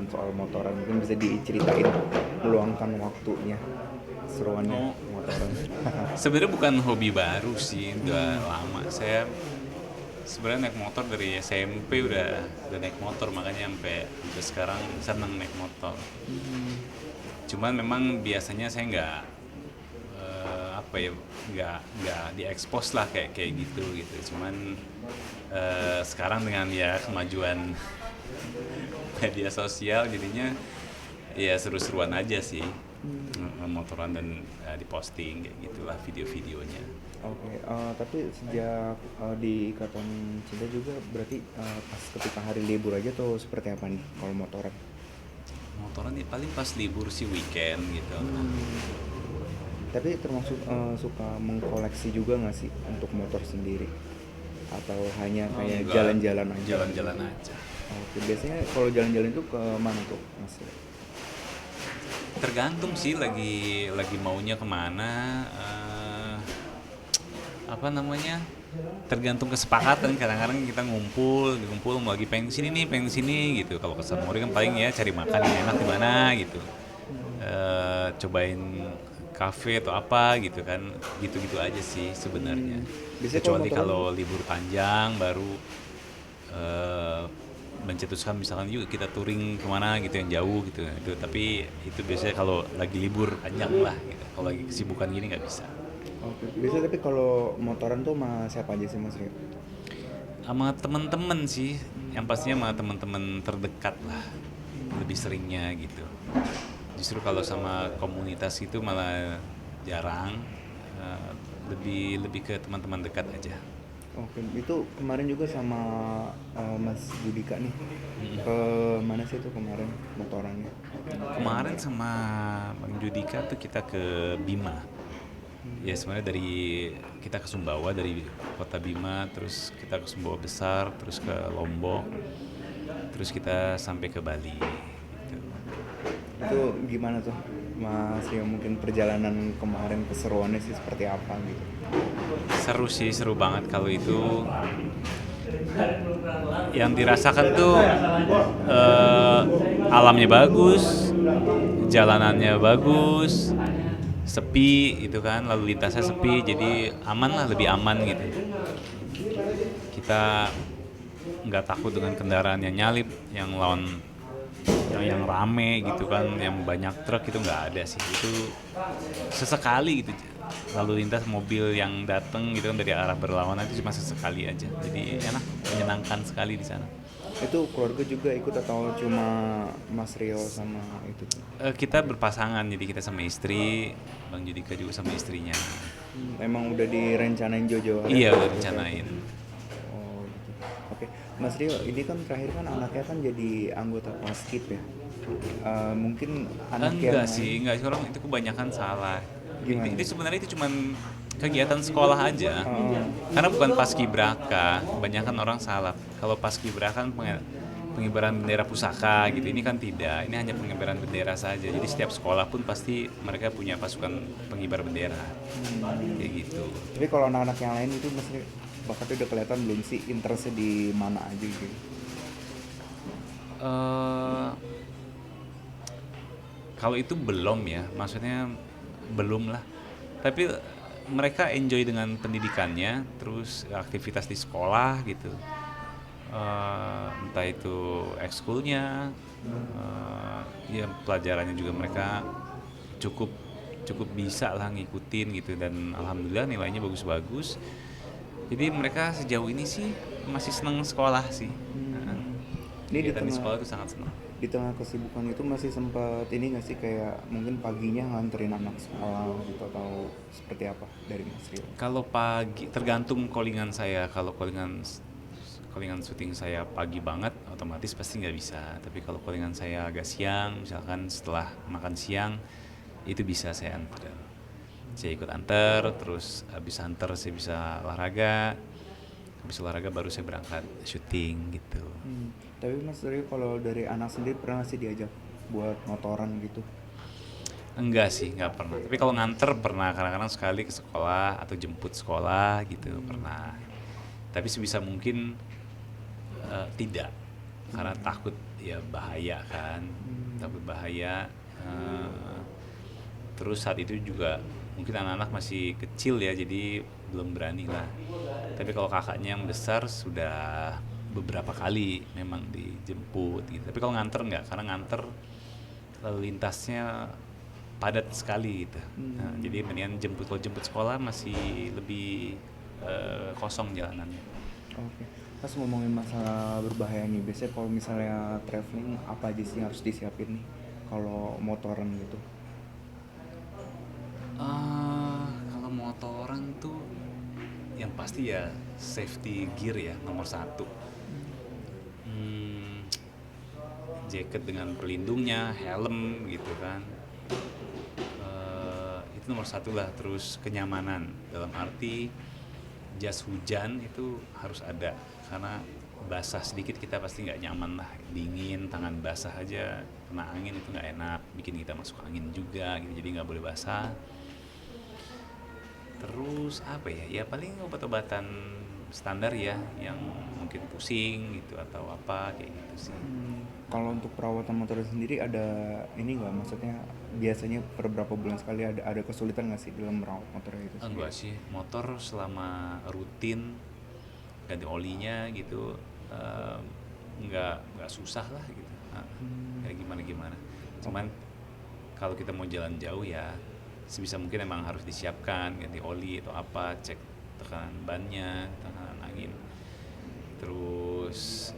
soal motoran, mungkin bisa diceritain meluangkan waktunya seruannya motoran. Sebenarnya bukan hobi baru sih, udah lama. Saya sebenarnya naik motor dari SMP udah naik motor, makanya sampai sekarang seneng naik motor. Cuman memang biasanya saya nggak apa ya, nggak diekspos lah kayak kayak gitu gitu. Cuman sekarang dengan ya kemajuan media sosial jadinya ya seru-seruan aja sih, motoran dan diposting kayak gitulah video-videonya. Oke, tapi sejak di Ikatan Cinta juga berarti pas ketika hari libur aja tuh seperti apa nih kalau motoran? Motoran nih paling pas libur sih, weekend gitu. Tapi termasuk suka mengkoleksi juga nggak sih untuk motor sendiri? Atau hanya Oh, kayak enggak, jalan-jalan aja? jalan-jalan aja. Oke, biasanya kalau jalan-jalan itu ke mana tuh Mas? Tergantung sih lagi maunya kemana, apa namanya, tergantung kesepakatan. Kadang-kadang kita ngumpul mau lagi pengen sini nih, pengen sini gitu. Kalau ke Samori kan paling ya cari makan yang enak di mana gitu. Cobain kafe atau apa gitu kan, gitu-gitu aja sih sebenarnya. Biasanya kalau Kecuali motoran, kalau libur panjang baru eh, mencetuskan misalkan yuk kita touring kemana gitu yang jauh gitu itu, tapi itu biasanya kalau lagi libur panjang lah gitu. Kalau lagi kesibukan gini nggak bisa. oke. Biasanya tapi kalau motoran tuh sama siapa aja sih Mas Rio? Sama temen-temen sih, yang pastinya sama temen-temen terdekat lah lebih seringnya gitu. Justru kalau sama komunitas itu malah jarang. Eh, lebih lebih ke teman-teman dekat aja. Oke, itu kemarin juga sama Mas Budika nih. Ke mana sih itu kemarin motorannya? Kemarin sama Bang Judika tuh kita ke Bima. Ya sebenarnya dari kita ke Sumbawa, dari kota Bima, terus kita ke Sumbawa Besar, terus ke Lombok, terus kita sampai ke Bali gitu. Itu gimana tuh Mas Rio, mungkin perjalanan kemarin keseruannya sih seperti apa gitu? Seru sih, seru banget kalau itu. Yang dirasakan tuh eh, alamnya bagus, jalanannya bagus, sepi gitu kan, lalu lintasnya sepi, jadi aman lah, lebih aman gitu. Kita nggak takut dengan kendaraan yang nyalip, yang lawan, yang rame gitu kan, yang banyak truk, itu nggak ada sih. Itu sesekali gitu, lalu lintas mobil yang datang gitu kan dari arah berlawanan, itu cuma sesekali aja, jadi enak, menyenangkan sekali di sana. Itu keluarga juga ikut atau cuma Mas Rio sama itu tuh? Kita berpasangan, jadi kita sama istri, Bang Judika juga sama istrinya. Emang udah direncanain jauh-jauh hari Iya, atau udah seperti apa? rencanain. Oh gitu. Oke, Mas Rio, ini kan terakhir kan anaknya kan jadi anggota Paskib ya. Mungkin anak yang Enggak lain sih, enggak sih, orang itu kebanyakan salah. gimana? Itu sebenarnya itu cuman kegiatan sekolah aja. Karena bukan paskibraka, kebanyakan orang salah. Kalau paskibraka kan pengibaran bendera pusaka gitu. Ini kan tidak, ini hanya pengibaran bendera saja. Jadi setiap sekolah pun pasti mereka punya pasukan pengibar bendera. Kayak gitu. Tapi kalau anak-anak yang lain itu Mas Rio, bakatnya udah kelihatan belum sih interestnya di mana aja gitu? eh Kalau itu belum ya, maksudnya belum lah. Tapi mereka enjoy dengan pendidikannya, terus aktivitas di sekolah gitu. Entah itu ekskulnya, ya pelajarannya juga mereka cukup cukup bisa lah ngikutin gitu, dan alhamdulillah nilainya bagus-bagus. Jadi mereka sejauh ini sih masih senang sekolah sih. Nah, Ini kegiatan di sekolah itu sangat senang. di tengah kesibukan itu masih sempat ini nggak sih kayak mungkin paginya nganterin anak sekolah gitu atau seperti apa dari Mas Rio? Kalau pagi tergantung callingan saya. Kalau callingan syuting saya pagi banget, otomatis pasti nggak bisa. Tapi kalau callingan saya agak siang, misalkan setelah makan siang, itu bisa saya antar. Saya ikut antar, terus habis antar saya bisa olahraga. Habis olahraga baru saya berangkat syuting gitu. Tapi Mas Rio kalau dari anak sendiri pernah sih diajak buat motoran gitu? Enggak sih, nggak pernah. Tapi kalau nganter pernah, kadang-kadang sekali ke sekolah atau jemput sekolah gitu pernah. Tapi sebisa mungkin tidak. karena takut ya bahaya kan, takut bahaya. Terus saat itu juga mungkin anak-anak masih kecil ya, jadi belum berani lah. Tapi kalau kakaknya yang besar sudah beberapa kali memang dijemput gitu. Tapi kalau nganter nggak, karena nganter lalu lintasnya padat sekali gitu. Nah, jadi mendingan jemput, kalau jemput sekolah masih lebih kosong jalanannya. Oke. Pas ngomongin masalah berbahaya nih, biasanya kalau misalnya traveling apa aja sih yang harus disiapin nih kalau motoran gitu? Kalau motoran tuh yang pasti ya safety gear ya nomor satu. Jaket dengan pelindungnya, helm gitu kan. Itu nomor satu lah. Terus kenyamanan, dalam arti jas hujan itu harus ada, karena basah sedikit kita pasti nggak nyaman lah, dingin, tangan basah aja kena angin itu nggak enak, bikin kita masuk angin juga gitu, jadi nggak boleh basah. Terus apa ya, ya paling obat-obatan standar ya, yang mungkin pusing gitu atau apa kayak gitu sih. Kalau untuk perawatan motor sendiri ada ini nggak, maksudnya biasanya per berapa bulan sekali ada kesulitan nggak sih dalam merawat motor itu sendiri? Enggak sih, motor selama rutin ganti olinya gitu, nggak susah lah gitu. Kayak gimana, cuman kalau kita mau jalan jauh ya sebisa mungkin emang harus disiapkan ganti oli atau apa, cek tekanan bannya, tekanan angin, terus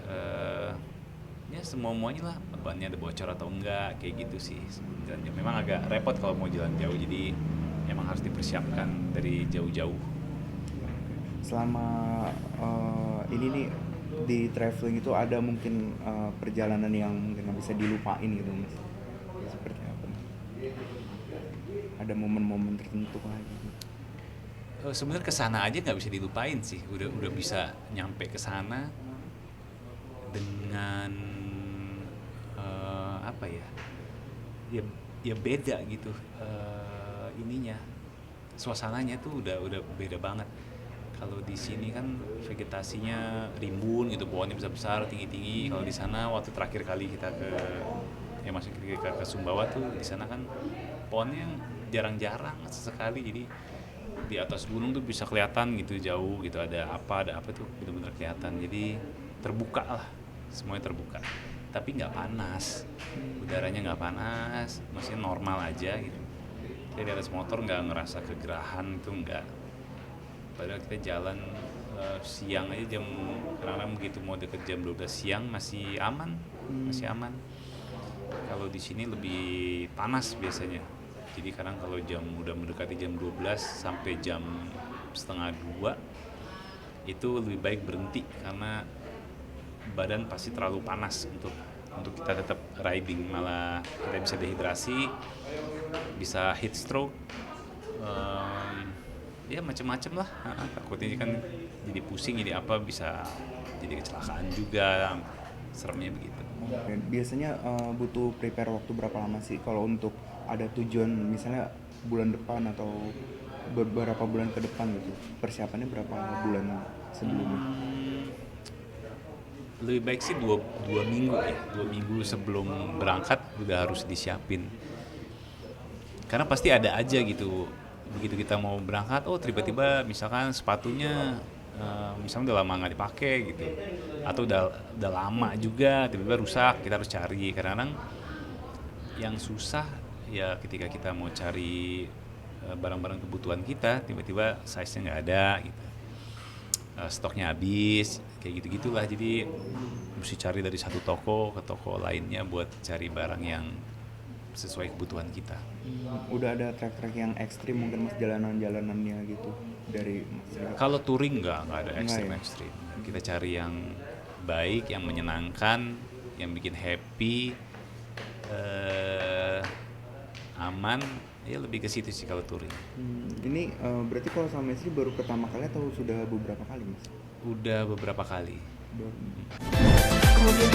ya semuanya lah, bannya ada bocor atau enggak, kayak gitu sih. Jalan jauh memang agak repot kalau mau jalan jauh, jadi emang harus dipersiapkan dari jauh-jauh. Selama ini nih di traveling itu ada mungkin perjalanan yang mungkin nggak bisa dilupain gitu mas? Seperti apa nih? Ada momen-momen tertentu kah gitu? Sebenarnya kesana aja nggak bisa dilupain sih, udah bisa nyampe kesana dengan apa ya, ya beda gitu, ininya, suasananya tuh udah beda banget. Kalau di sini kan vegetasinya rimbun gitu, pohonnya besar-besar, tinggi-tinggi. Kalau di sana waktu terakhir kali kita masuk ke Sumbawa tuh, di sana kan pohonnya jarang-jarang sesekali, jadi di atas gunung tuh bisa kelihatan gitu jauh gitu, ada apa tuh benar-benar kelihatan. Jadi terbuka lah, semuanya terbuka. Tapi nggak panas, udaranya nggak panas, masih normal aja gitu. Kita di atas motor nggak ngerasa kegerahan itu, nggak. Padahal kita jalan siang aja, kadang-kadang begitu mau deket jam 12 siang masih aman. Kalau di sini lebih panas biasanya. Jadi kadang kalau udah mendekati jam 12 sampai jam setengah 2 itu lebih baik berhenti, karena badan pasti terlalu panas untuk kita tetap riding, malah kita bisa dehidrasi, bisa heat stroke, ya macam-macam lah. Takutnya kan jadi pusing, jadi apa, bisa jadi kecelakaan juga, seremnya begitu. Dan biasanya butuh prepare waktu berapa lama sih kalau untuk ada tujuan misalnya bulan depan atau beberapa bulan ke depan gitu, persiapannya berapa bulan sebelumnya? Lebih baik sih dua minggu ya, 2 minggu sebelum berangkat udah harus disiapin, karena pasti ada aja gitu, begitu kita mau berangkat, tiba-tiba misalkan sepatunya misalnya udah lama nggak dipakai gitu, atau udah lama juga tiba-tiba rusak, kita harus cari. Kadang-kadang yang susah ya ketika kita mau cari barang-barang kebutuhan kita, tiba-tiba size-nya nggak ada gitu, stoknya habis, kayak gitu-gitulah. Jadi mesti cari dari satu toko ke toko lainnya buat cari barang yang sesuai kebutuhan kita. Udah ada track-track yang ekstrim mungkin mas, jalanan-jalanannya gitu dari mas? Kalau touring nggak ada Nggak ya? ekstrim. Kita cari yang baik, yang menyenangkan, yang bikin happy, aman, ya lebih ke situ sih kalau touring. Ini berarti kalau sama istri baru pertama kali atau sudah beberapa kali mas? Udah beberapa kali. Baru. Kemudian